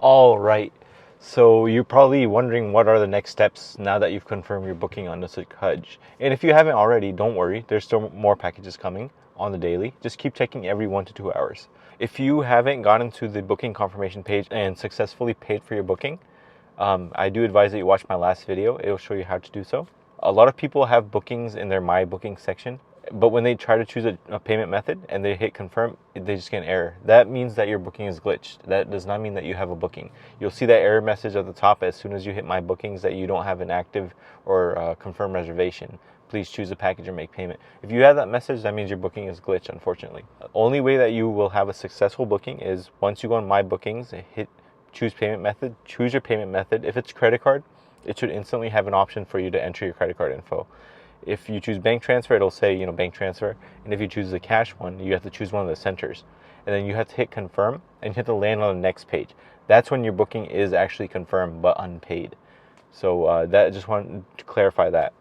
All right. So you're probably wondering what are the next steps now that you've confirmed your booking on Nusuk Hajj. And if you haven't already, don't worry. There's still more packages coming on the daily. Just keep checking every 1 to 2 hours. If you haven't gotten to the booking confirmation page and successfully paid for your booking, I do advise that you watch my last video. It will show you how to do so. A lot of people have bookings in their My Booking section, but when they try to choose a payment method and they hit confirm, they just get an error. That means that your booking is glitched. That does not mean that you have a booking. You'll see that error message at the top as soon as you hit My Bookings that you don't have an active or confirmed reservation. Please choose a package or make payment. If you have that message, that means your booking is glitched, unfortunately. The only way that you will have a successful booking is once you go on My Bookings, hit choose payment method, choose your payment method. If it's credit card, it should instantly have an option for you to enter your credit card info. If you choose bank transfer, it'll say, bank transfer. And if you choose the cash one, you have to choose one of the centers. And then you have to hit confirm and you have to land on the next page. That's when your booking is actually confirmed but unpaid. So that just wanted to clarify that.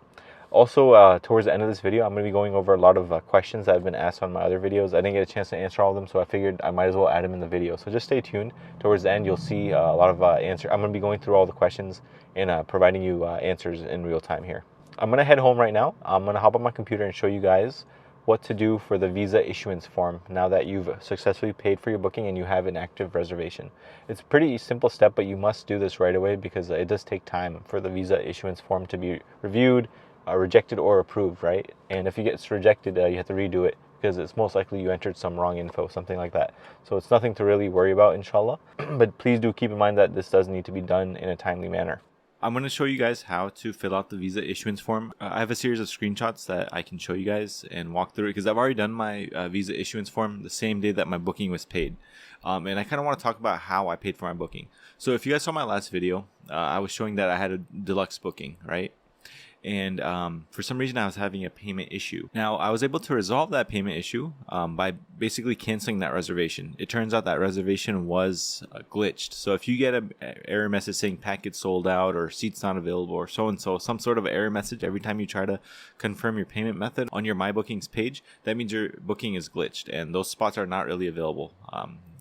Also, towards the end of this video, I'm going to be going over a lot of questions that have been asked on my other videos. I didn't get a chance to answer all of them, so I figured I might as well add them in the video. So just stay tuned. Towards the end, you'll see a lot of answers. I'm going to be going through all the questions and providing you answers in real time here. I'm going to head home right now. I'm going to hop on my computer and show you guys what to do for the visa issuance form now that you've successfully paid for your booking and you have an active reservation. It's a pretty simple step, but you must do this right away because it does take time for the visa issuance form to be reviewed, rejected or approved, right? And if it gets rejected, you have to redo it because it's most likely you entered some wrong info, something like that. So it's nothing to really worry about, inshallah. But please do keep in mind that this does need to be done in a timely manner. I'm going to show you guys how to fill out the visa issuance form. I have a series of screenshots that I can show you guys and walk through it because I've already done my visa issuance form the same day that my booking was paid. And I kind of want to talk about how I paid for my booking. So if you guys saw my last video, I was showing that I had a deluxe booking, right? And for some reason I was having a payment issue. Now I was able to resolve that payment issue by basically canceling that reservation. It turns out that reservation was glitched. So if you get an error message saying package sold out or seats not available or so and so, some sort of error message every time you try to confirm your payment method on your My Bookings page, that means your booking is glitched and those spots are not really available.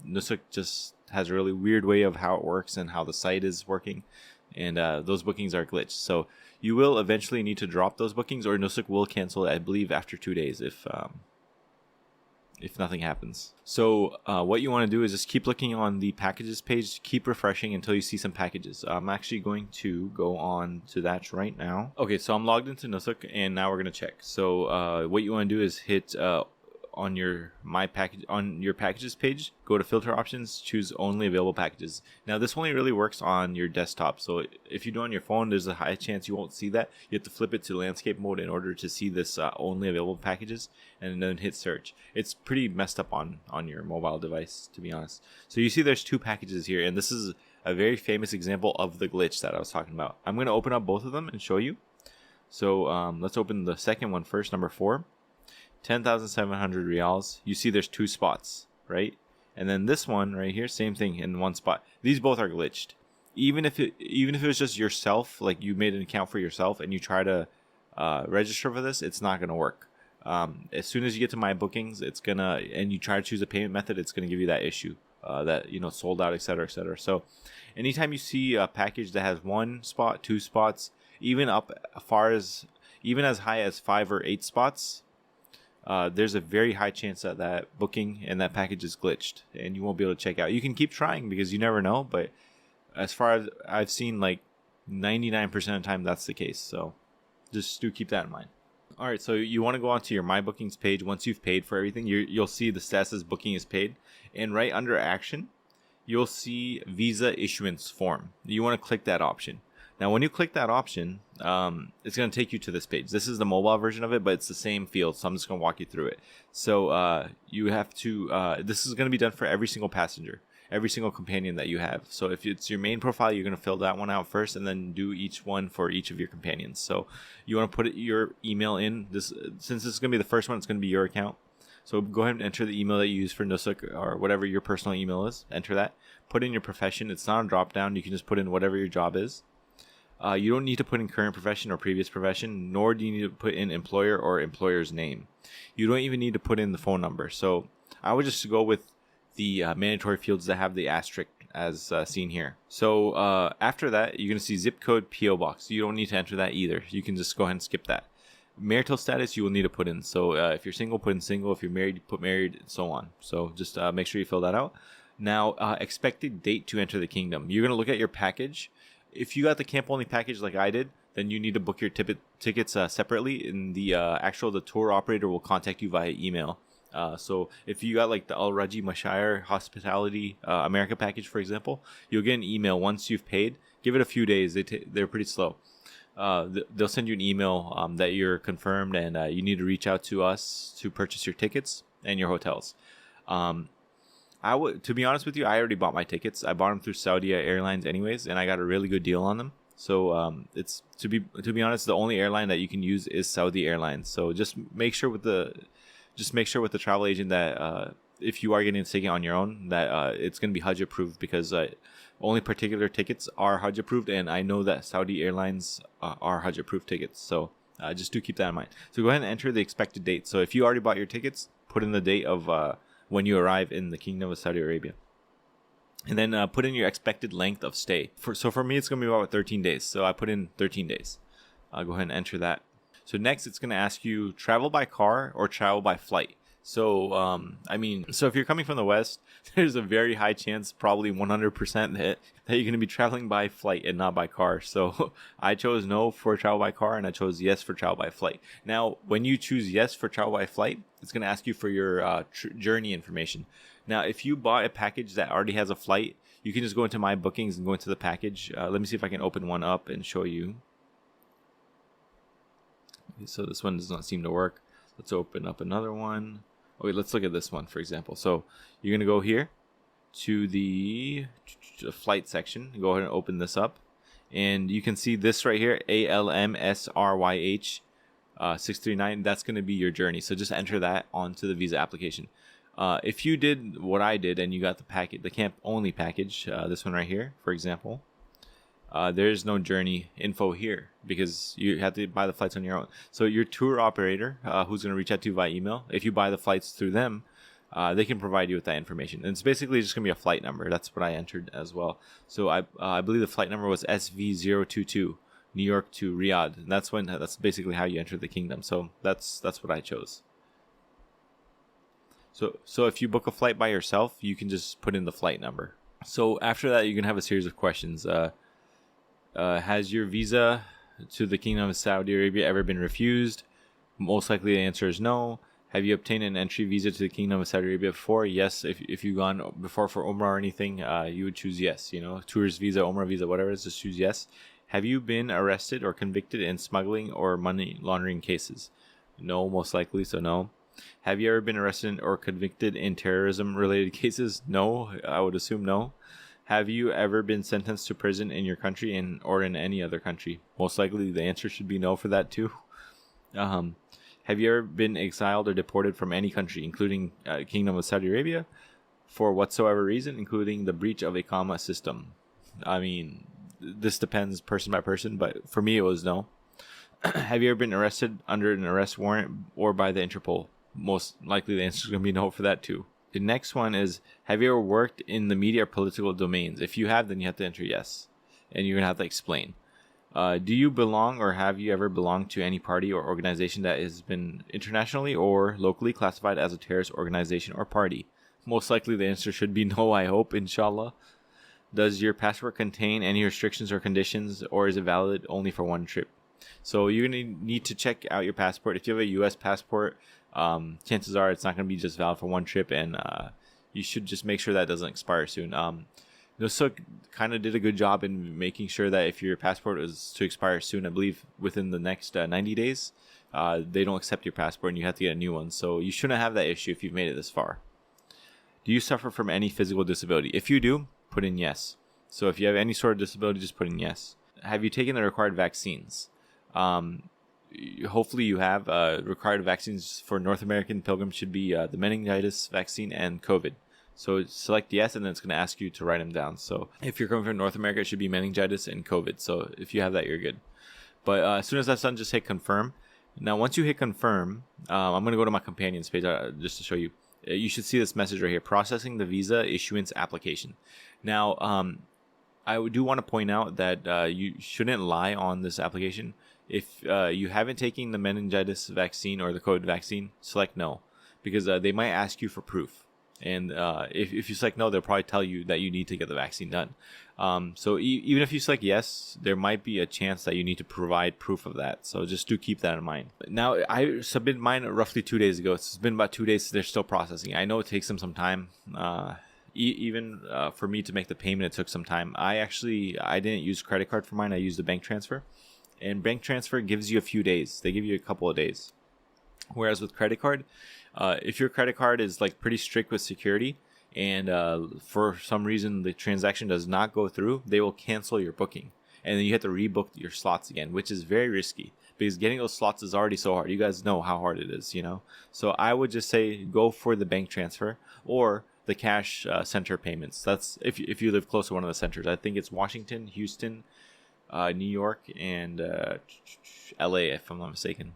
Nusuk just has a really weird way of how it works and how the site is working, and those bookings are glitched. So you will eventually need to drop those bookings, or Nusuk will cancel it, I believe, after 2 days if nothing happens. So what you want to do is just keep looking on the packages page, keep refreshing until you see some packages. I'm actually going to go on to that right now. Okay, so I'm logged into Nusuk, and now we're going to check. So what you want to do is hit on your packages page, go to filter options, choose only available packages. Now this only really works on your desktop, so if you do it on your phone, there's a high chance you won't see that. You have to flip it to landscape mode in order to see this only available packages, and then hit search. It's pretty messed up on your mobile device, to be honest. So you see there's 2 packages here, and this is a very famous example of the glitch that I was talking about. I'm going to open up both of them and show you. So let's open the second one first, number 4. 10,700 reals. You see there's 2 spots, right? And then this one right here, same thing in 1 spot. These both are glitched. Even if it was just yourself, like you made an account for yourself and you try to register for this, it's not going to work. As soon as you get to My Bookings, and you try to choose a payment method, it's going to give you that issue that sold out, etc., etc. So anytime you see a package that has 1 spot, 2 spots, even as high as 5 or 8 spots, there's a very high chance that that booking and that package is glitched and you won't be able to check out. You can keep trying because you never know, but as far as I've seen, like 99% of the time that's the case. So just do keep that in mind. All right, so you want to go onto your My Bookings page. Once you've paid for everything, you'll see the status says booking is paid, and right under action you'll see visa issuance form. You want to click that option. Now, when you click that option, it's going to take you to this page. This is the mobile version of it, but it's the same field, so I'm just going to walk you through it. So you have to, this is going to be done for every single passenger, every single companion that you have. So if it's your main profile, you're going to fill that one out first and then do each one for each of your companions. So you want to put your email in. Since this is going to be the first one, it's going to be your account. So go ahead and enter the email that you use for Nusuk or whatever your personal email is. Enter that. Put in your profession. It's not a drop down. You can just put in whatever your job is. You don't need to put in current profession or previous profession, nor do you need to put in employer or employer's name. You don't even need to put in the phone number. So I would just go with the mandatory fields that have the asterisk as seen here. So after that, you're going to see zip code, PO box. You don't need to enter that either. You can just go ahead and skip that. Marital status you will need to put in. So if you're single, put in single. If you're married, you put married, and so on. So just make sure you fill that out. Now, expected date to enter the kingdom. You're going to look at your package. If you got the camp only package like I did, then you need to book your tickets separately. And the tour operator will contact you via email. So if you got like the Al Raji Mashire Hospitality America package, for example, you'll get an email once you've paid. Give it a few days. They're pretty slow. They'll send you an email that you're confirmed, and you need to reach out to us to purchase your tickets and your hotels. To be honest with you, I already bought my tickets. I bought them through Saudi Airlines anyways, and I got a really good deal on them. So it's to be honest, the only airline that you can use is Saudi Airlines. So just make sure with the travel agent that if you are getting a ticket on your own, that it's going to be Hajj approved, because only particular tickets are Hajj approved, and I know that Saudi Airlines are Hajj approved tickets. So just do keep that in mind. So go ahead and enter the expected date. So if you already bought your tickets, put in the date of when you arrive in the Kingdom of Saudi Arabia. And then put in your expected length of stay. So for me, it's going to be about 13 days. So I put in 13 days. I'll go ahead and enter that. So next, it's going to ask you travel by car or travel by flight. So, so if you're coming from the West, there's a very high chance, probably 100%, that you're going to be traveling by flight and not by car. So I chose no for travel by car, and I chose yes for travel by flight. Now, when you choose yes for travel by flight, it's going to ask you for your journey information. Now, if you bought a package that already has a flight, you can just go into my bookings and go into the package. Let me see if I can open one up and show you. Okay, so this one does not seem to work. Let's open up another one. Okay, let's look at this one, for example. So you're going to go here to the flight section. Go ahead and open this up. And you can see this right here, ALMSRYH 639. That's going to be your journey. So just enter that onto the visa application. If you did what I did and you got the camp only package, this one right here, for example, there's no journey info here because you have to buy the flights on your own. So your tour operator, who's going to reach out to you via email, if you buy the flights through them, they can provide you with that information. And it's basically just going to be a flight number. That's what I entered as well. So I believe the flight number was SV022, New York to Riyadh. And that's basically how you enter the kingdom. So that's what I chose. So if you book a flight by yourself, you can just put in the flight number. So after that, you're going to have a series of questions. Has your visa to the Kingdom of Saudi Arabia ever been refused? Most likely the answer is no. Have you obtained an entry visa to the Kingdom of Saudi Arabia before? Yes. If you've gone before for Umrah or anything, you would choose yes. Tourist visa, Umrah visa, whatever it is, just choose yes. Have you been arrested or convicted in smuggling or money laundering cases? No, most likely, so no. Have you ever been arrested or convicted in terrorism-related cases? No, I would assume no. Have you ever been sentenced to prison in your country or in any other country? Most likely the answer should be no for that too. Have you ever been exiled or deported from any country, including Kingdom of Saudi Arabia, for whatsoever reason, including the breach of Iqama system? I mean, this depends person by person, but for me it was no. Have you ever been arrested under an arrest warrant or by the Interpol? Most likely the answer is going to be no for that too. The next one is, have you ever worked in the media or political domains? If you have, then you have to enter yes. And you're going to have to explain. Do you belong or have you ever belonged to any party or organization that has been internationally or locally classified as a terrorist organization or party? Most likely the answer should be no, I hope, inshallah. Does your passport contain any restrictions or conditions, or is it valid only for one trip? So you're going to need to check out your passport. If you have a U.S. passport, chances are it's not going to be just valid for one trip, and you should just make sure that doesn't expire soon. Nusuk kind of did a good job in making sure that if your passport is to expire soon, I believe within the next 90 days, they don't accept your passport and you have to get a new one. So you shouldn't have that issue if you've made it this far. Do you suffer from any physical disability? If you do, put in yes. So if you have any sort of disability, just put in yes. Have you taken the required vaccines? Hopefully you have. Required vaccines for North American pilgrims should be the meningitis vaccine and COVID. So select yes, and then it's going to ask you to write them down. So if you're coming from North America, it should be meningitis and COVID. So if you have that, you're good. But as soon as that's done, just hit confirm. Now, once you hit confirm, I'm going to go to my companions page just to show you. you should see this message right here: processing the visa issuance application. Now, I do want to point out that you shouldn't lie on this application. If you haven't taken the meningitis vaccine or the COVID vaccine, select no, because they might ask you for proof. And if you select no, they'll probably tell you that you need to get the vaccine done. So even if you select yes, there might be a chance that you need to provide proof of that. So just do keep that in mind. Now, I submitted mine roughly 2 days ago. It's been about 2 days. They're still processing. I know it takes them some time. Even for me to make the payment, it took some time. I didn't use credit card for mine. I used a bank transfer. And bank transfer gives you a few days. They give you a couple of days. Whereas with credit card, if your credit card is like pretty strict with security and for some reason the transaction does not go through, they will cancel your booking. And then you have to rebook your slots again, which is very risky because getting those slots is already so hard. You guys know how hard it is, you know? So I would just say go for the bank transfer or the cash center payments. That's if you live close to one of the centers. I think it's Washington, Houston, New York, and LA, if I'm not mistaken.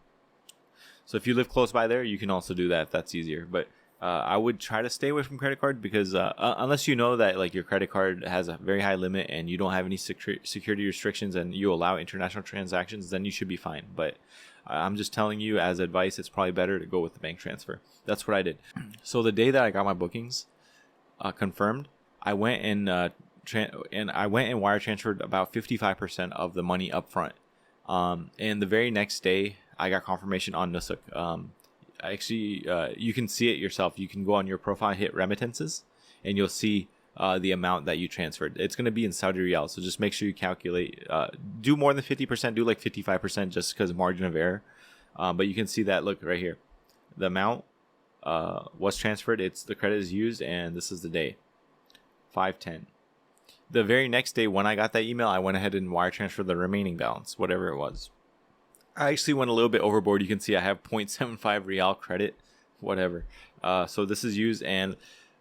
So if you live close by there, you can also do that if that's easier. But I would try to stay away from credit card because unless you know that like your credit card has a very high limit and you don't have any security restrictions and you allow international transactions, then you should be fine. But I'm just telling you as advice, it's probably better to go with the bank transfer. That's what I did. So the day that I got my bookings confirmed, I went and wire transferred about 55% of the money up front. And the very next day, I got confirmation on Nusuk. You can see it yourself. You can go on your profile, hit remittances, and you'll see the amount that you transferred. It's going to be in Saudi Riyal, so just make sure you calculate. Do more than 50%. Do like 55% just because margin of error. But you can see that. Look right here. The amount was transferred. The credit is used, and this is the day, 5/10. The very next day, when I got that email, I went ahead and wire transferred the remaining balance, whatever it was. I actually went a little bit overboard. You can see I have 0.75 Real credit, whatever. So this is used, and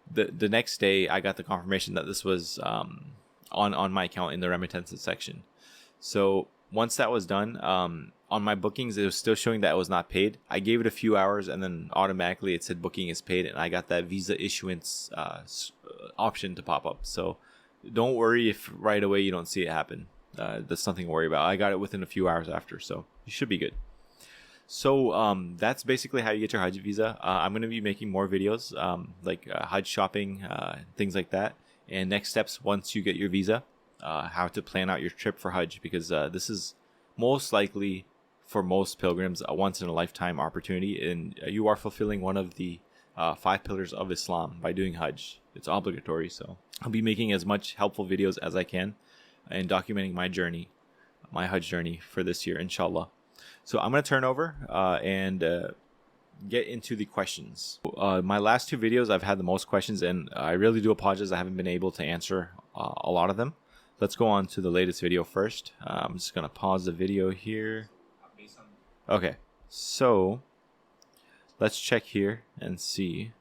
the next day I got the confirmation that this was on my account in the remittances section. So once that was done, on my bookings, it was still showing that it was not paid. I gave it a few hours, and then automatically it said booking is paid, and I got that visa issuance option to pop up. So don't worry if right away you don't see it happen. That's nothing to worry about. I got it within a few hours after, so you should be good. So that's basically how you get your Hajj visa. I'm going to be making more videos like Hajj shopping, things like that. And next steps once you get your visa, how to plan out your trip for Hajj, because this is most likely for most pilgrims a once in a lifetime opportunity, and you are fulfilling one of the 5 pillars of Islam by doing Hajj. It's obligatory, so I'll be making as much helpful videos as I can and documenting my journey, my Hajj journey for this year, inshallah. So I'm going to turn over and get into the questions. My last 2 videos, I've had the most questions, and I really do apologize I haven't been able to answer a lot of them. Let's go on to the latest video first. I'm just going to pause the video here. Okay, so let's check here and see.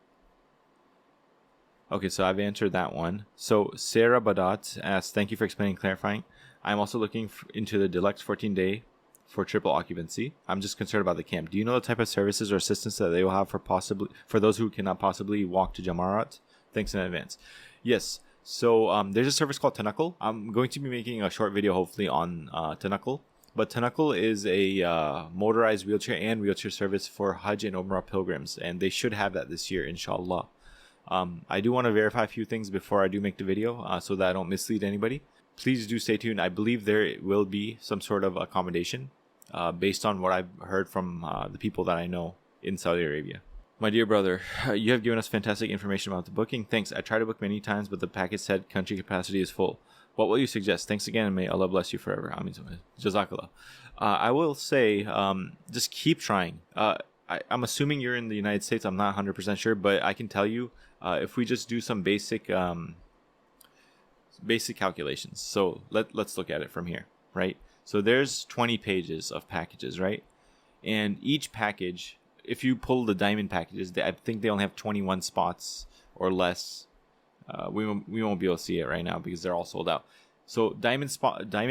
Okay, so I've answered that one. So Sarah Badat asks, thank you for explaining and clarifying. I'm also looking into the deluxe 14-day for triple occupancy. I'm just concerned about the camp. Do you know the type of services or assistance that they will have for those who cannot possibly walk to Jamarat? Thanks in advance. Yes. So there's a service called Tanakul. I'm going to be making a short video hopefully on Tanakul. But Tanakul is a motorized wheelchair and wheelchair service for Hajj and Umrah pilgrims, and they should have that this year, inshallah. I do want to verify a few things before I do make the video so that I don't mislead anybody. Please do stay tuned. I believe there will be some sort of accommodation based on what I've heard from the people that I know in Saudi Arabia. My dear brother, you have given us fantastic information about the booking. Thanks. I tried to book many times, but the package said country capacity is full. What will you suggest? Thanks again, and may Allah bless you forever. I mean, Jazakallah. I will say, just keep trying. I'm assuming you're in the United States. I'm not 100% sure, but I can tell you if we just do some basic calculations. So let's look at it from here, right? So there's 20 pages of packages, right? And each package, if you pull the diamond packages, I think they only have 21 spots or less. We won't be able to see it right now because they're all sold out. So diamond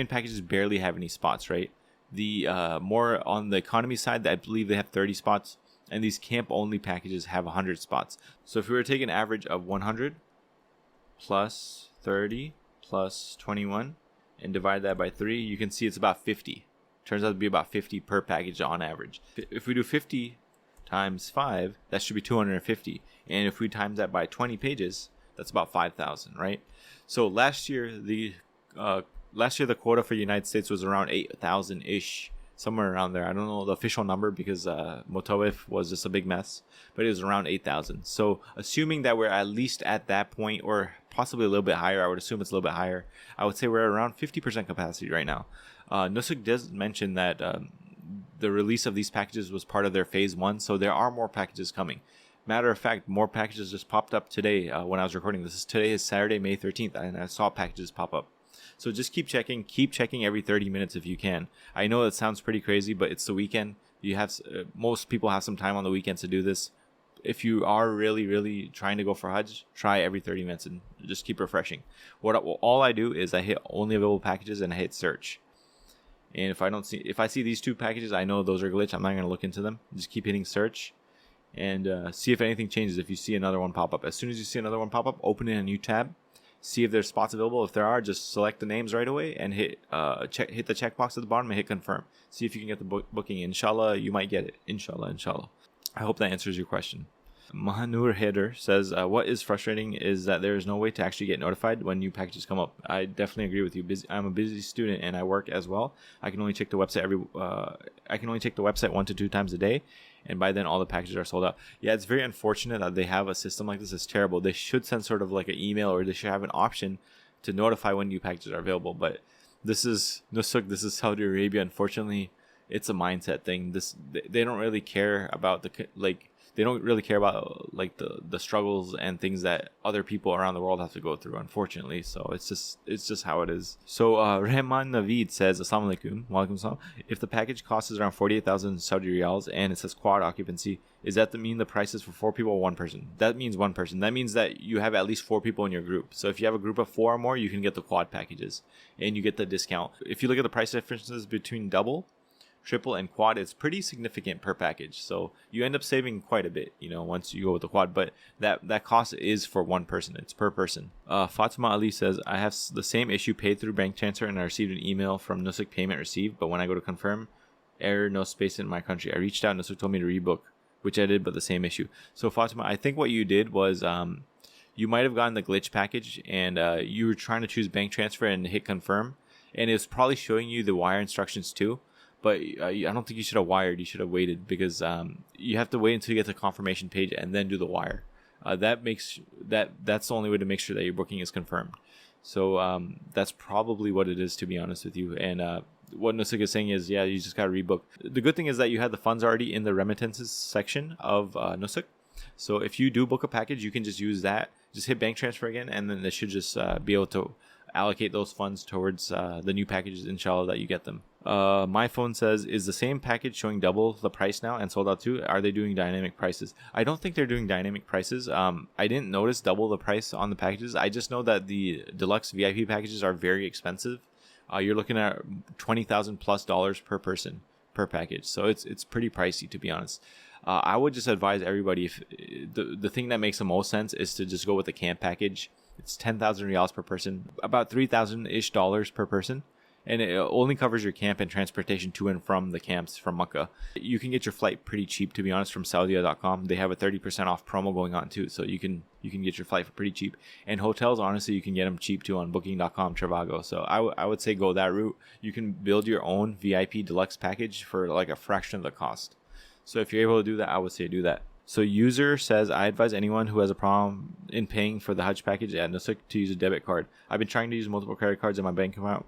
packages barely have any spots, right? The more on the economy side, I believe they have 30 spots. And these camp only packages have 100 spots. So if we were to take an average of 100 plus 30 plus 21 and divide that by 3, you can see it's about 50. Turns out to be about 50 per package on average. If we do 50 times 5, that should be 250. And if we times that by 20 pages, that's about 5,000, right? So last year the quota for the United States was around 8,000-ish, somewhere around there. I don't know the official number because Motawif was just a big mess, but it was around 8,000. So assuming that we're at least at that point, or possibly a little bit higher, I would assume it's a little bit higher. I would say we're around 50% capacity right now. Nusuk does mention that the release of these packages was part of their phase 1, so there are more packages coming. Matter of fact, more packages just popped up today when I was recording this. Today is Saturday, May 13th, and I saw packages pop up. So just keep checking every 30 minutes if you can. I know it sounds pretty crazy, but it's the weekend. You have most people have some time on the weekends to do this. If you are really, really trying to go for Hajj, try every 30 minutes and just keep refreshing. All I do is I hit only available packages and I hit search. And if I see these 2 packages, I know those are glitched. I'm not going to look into them. Just keep hitting search and see if anything changes. If you see another one pop up, as soon as you see another one pop up, open it in a new tab. See if there's spots available. If there are, just select the names right away and hit the checkbox at the bottom and hit confirm. See if you can get the booking. Inshallah, you might get it. Inshallah. I hope that answers your question. Mahanur Header says, what is frustrating is that there is no way to actually get notified when new packages come up. I definitely agree with you. I'm a busy student and I work as well. I can only check the website 1 to 2 times a day, and by then all the packages are sold out. Yeah, it's very unfortunate that they have a system like this. It's terrible. They should send sort of like an email, or they should have an option to notify when new packages are available. But this is Nusuk, this is Saudi Arabia. Unfortunately, it's a mindset thing. They don't really care about they don't really care about the struggles and things that other people around the world have to go through, unfortunately. So it's just how it is. So Rehman Naveed says, Assalamu alaikum. Walaikum salam. If the package cost is around 48,000 Saudi riyals and it says quad occupancy, is that to mean the price is for 4 people or 1 person? That means 1 person. That means that you have at least 4 people in your group. So if you have a group of 4 or more, you can get the quad packages and you get the discount. If you look at the price differences between double, triple, and quad, it's pretty significant per package. So you end up saving quite a bit, once you go with the quad. But that cost is for 1 person. It's per person. Fatima Ali says, I have the same issue, paid through bank transfer, and I received an email from Nusuk payment received. But when I go to confirm, error, no space in my country. I reached out, Nusuk told me to rebook, which I did, but the same issue. So Fatima, I think what you did was you might have gotten the glitch package and you were trying to choose bank transfer and hit confirm. And it's probably showing you the wire instructions too. But I don't think you should have wired. You should have waited, because you have to wait until you get the confirmation page and then do the wire. That's the only way to make sure that your booking is confirmed. So that's probably what it is, to be honest with you. And what Nusuk is saying is, yeah, you just got to rebook. The good thing is that you had the funds already in the remittances section of Nusuk. So if you do book a package, you can just use that. Just hit bank transfer again, and then they should just be able to allocate those funds towards the new packages, inshallah, that you get them. My phone says, is the same package showing double the price now and sold out too? Are they doing dynamic prices? I don't think they're doing dynamic prices. I didn't notice double the price on the packages. I just know that the deluxe VIP packages are very expensive. You're looking at $20,000+ per person per package. So it's pretty pricey, to be honest. I would just advise everybody, if the thing that makes the most sense is to just go with the camp package. It's 10,000 riyals per person, about $3,000-ish per person. And it only covers your camp and transportation to and from the camps from Makkah. You can get your flight pretty cheap, to be honest, from Saudia.com. They have a 30% off promo going on too, so you can get your flight for pretty cheap. And hotels, honestly, you can get them cheap too on Booking.com, Trivago. So I would say go that route. You can build your own VIP deluxe package for like a fraction of the cost. So if you're able to do that, I would say do that. So user says, I advise anyone who has a problem in paying for the Hajj package at Nusuk to use a debit card. I've been trying to use multiple credit cards in my bank account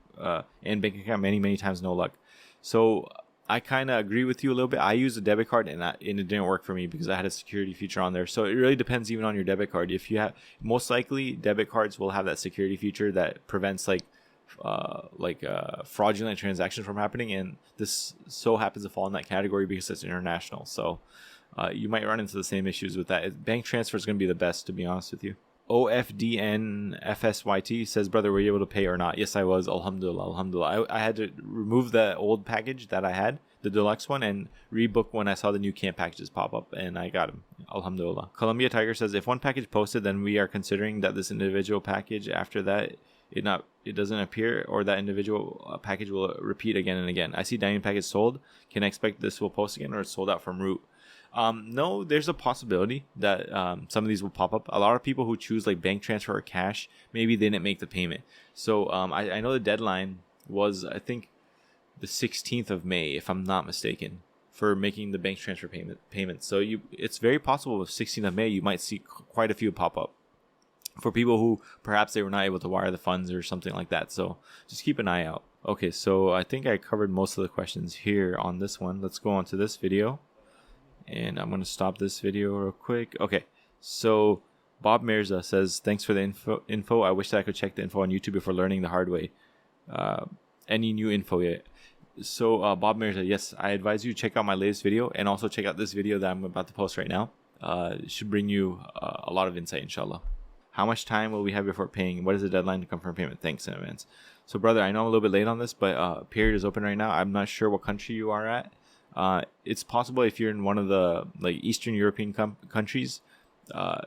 many times, no luck. So I kind of agree with you a little bit. I used a debit card and it didn't work for me because I had a security feature on there. So it really depends even on your debit card. If you have, most likely debit cards will have that security feature that prevents fraudulent transactions from happening, and this so happens to fall in that category because it's international. So you might run into the same issues with that. Bank transfer is going to be the best, to be honest with you. OFDNFSYT says, brother, were you able to pay or not? Yes, I was. Alhamdulillah. I had to remove the old package that I had the deluxe one, and rebook when I saw the new camp packages pop up, and I got them. Alhamdulillah. Columbia Tiger says, if one package posted, then we are considering that this individual package after that it doesn't appear, or that individual package will repeat again and again. I see dining package sold. Can I expect this will post again, or it's sold out from route? No, there's a possibility that some of these will pop up. A lot of people who choose like bank transfer or cash, maybe they didn't make the payment. So I know the deadline was, I think, the 16th of May, if I'm not mistaken, for making the bank transfer payment. So it's very possible with 16th of May you might see quite a few pop up for people who perhaps they were not able to wire the funds or something like that. So just keep an eye out. Okay, so I think I covered most of the questions here on this one. Let's go on to this video. And I'm going to stop this video real quick. Okay, so Bob Mirza says, thanks for the info. I wish that I could check the info on YouTube before learning the hard way. Any new info yet? So Bob Mirza, yes, I advise you to check out my latest video, and also check out this video that I'm about to post right now. It should bring you a lot of insight, inshallah. How much time will we have before paying? What is the deadline to confirm payment? Thanks in advance. So brother, I know I'm a little bit late on this, but period is open right now. I'm not sure what country you are at. It's possible if you're in one of the like Eastern European countries,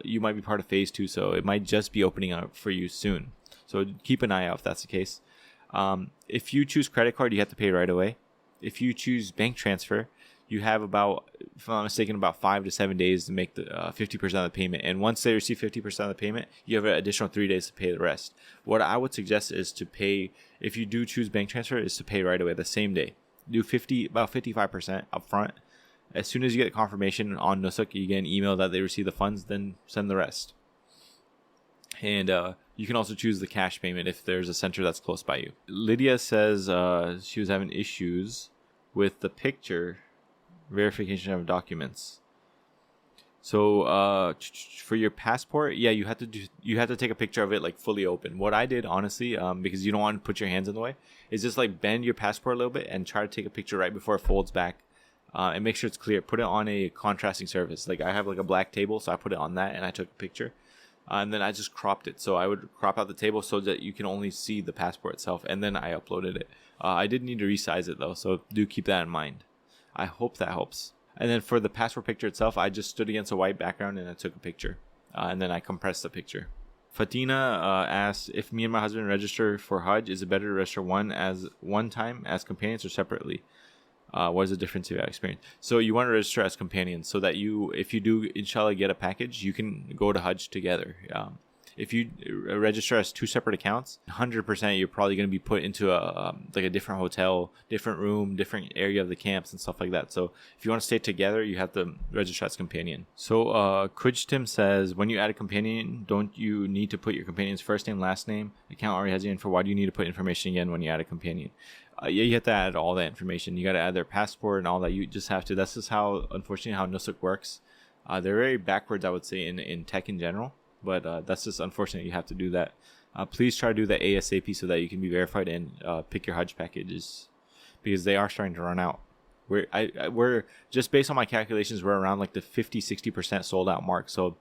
you might be part of phase 2, so it might just be opening up for you soon. So keep an eye out if that's the case. If you choose credit card, you have to pay right away. If you choose bank transfer, you have about, if I'm not mistaken, about 5 to 7 days to make the 50% of the payment. And once they receive 50% of the payment, you have an additional 3 days to pay the rest. What I would suggest is to pay, if you do choose bank transfer, is to pay right away the same day. Do about 55% up front. As soon as you get confirmation on Nusuk, you get an email that they receive the funds, then send the rest. And you can also choose the cash payment if there's a center that's close by you. Lydia says she was having issues with the picture verification of documents. So for your passport, yeah, you have to take a picture of it like fully open. What I did, honestly, because you don't want to put your hands in the way, is just like bend your passport a little bit and try to take a picture right before it folds back, and make sure it's clear. Put it on a contrasting surface. Like I have like a black table, so I put it on that and I took a picture, and then I just cropped it. So I would crop out the table so that you can only see the passport itself, and then I uploaded it. I did need to resize it though, so do keep that in mind. I hope that helps. And then for the passport picture itself, I just stood against a white background and I took a picture. And then I compressed the picture. Fatina asks, if me and my husband register for Hajj, is it better to register one time as companions or separately? What is the difference you have experienced? So you want to register as companions so that if you do, inshallah, get a package, you can go to Hajj together. If you register as 2 separate accounts, 100% you're probably going to be put into a different hotel, different room, different area of the camps and stuff like that. So if you want to stay together, you have to register as companion. So Kujtim says, when you add a companion, don't you need to put your companion's first name, last name? Account already has your info. Why do you need to put information again when you add a companion? Yeah, you have to add all that information. You got to add their passport and all that. You just have to. That's just how, unfortunately, how Nusuk works. They're very backwards, I would say, in tech in general. But that's just unfortunate. You have to do that. Please try to do that ASAP so that you can be verified and pick your Hajj packages, because they are starting to run out. We're just based on my calculations, we're around like the 50-60% sold out mark. So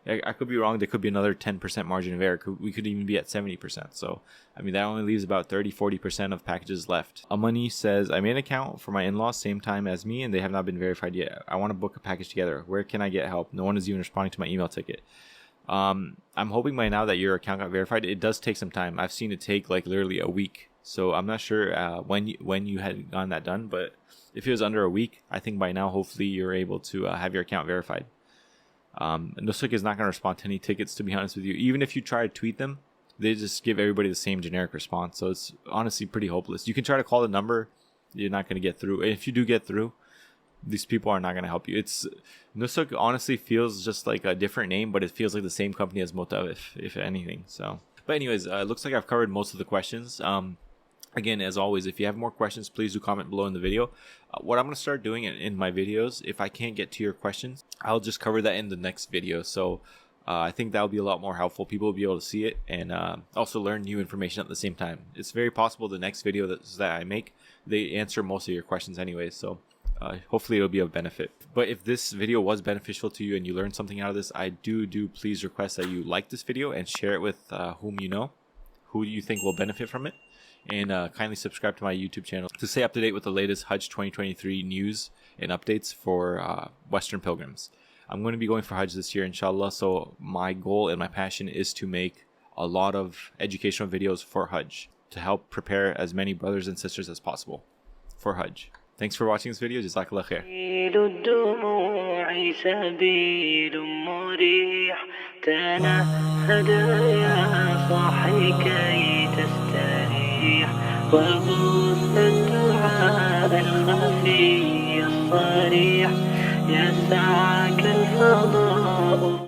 I could be wrong. There could be another 10% margin of error. We could even be at 70%. So, I mean, that only leaves about 30-40% of packages left. Amani says, I made an account for my in-laws same time as me, and they have not been verified yet. I want to book a package together. Where can I get help? No one is even responding to my email ticket. I'm hoping by now that your account got verified. It does take some time. I've seen it take like literally a week. So I'm not sure when you had gotten that done, but if it was under a week, I think by now, hopefully you're able to have your account verified. Nusuk is not going to respond to any tickets, to be honest with you. Even if you try to tweet them, they just give everybody the same generic response. So it's honestly pretty hopeless. You can try to call the number. You're not going to get through. And if you do get through, these people are not going to help you. Nusuk honestly feels just like a different name, but it feels like the same company as Mota, if anything. So, but anyways, it looks like I've covered most of the questions. Again, as always, if you have more questions, please do comment below in the video. What I'm going to start doing in my videos, if I can't get to your questions, I'll just cover that in the next video. So I think that'll be a lot more helpful. People will be able to see it and also learn new information at the same time. It's very possible the next video that I make, they answer most of your questions anyways. So hopefully it'll be of benefit. But if this video was beneficial to you and you learned something out of this, I do please request that you like this video and share it with whom you know, who you think will benefit from it. And kindly subscribe to my YouTube channel to stay up to date with the latest Hajj 2023 news and updates for Western pilgrims. I'm going to be going for Hajj this year, inshallah. So my goal and my passion is to make a lot of educational videos for Hajj to help prepare as many brothers and sisters as possible for Hajj. Thanks for watching this video. Jazakallah khair. الدموع سبيل مريح تنهد يا صاحي كي تستريح وبث الدعاء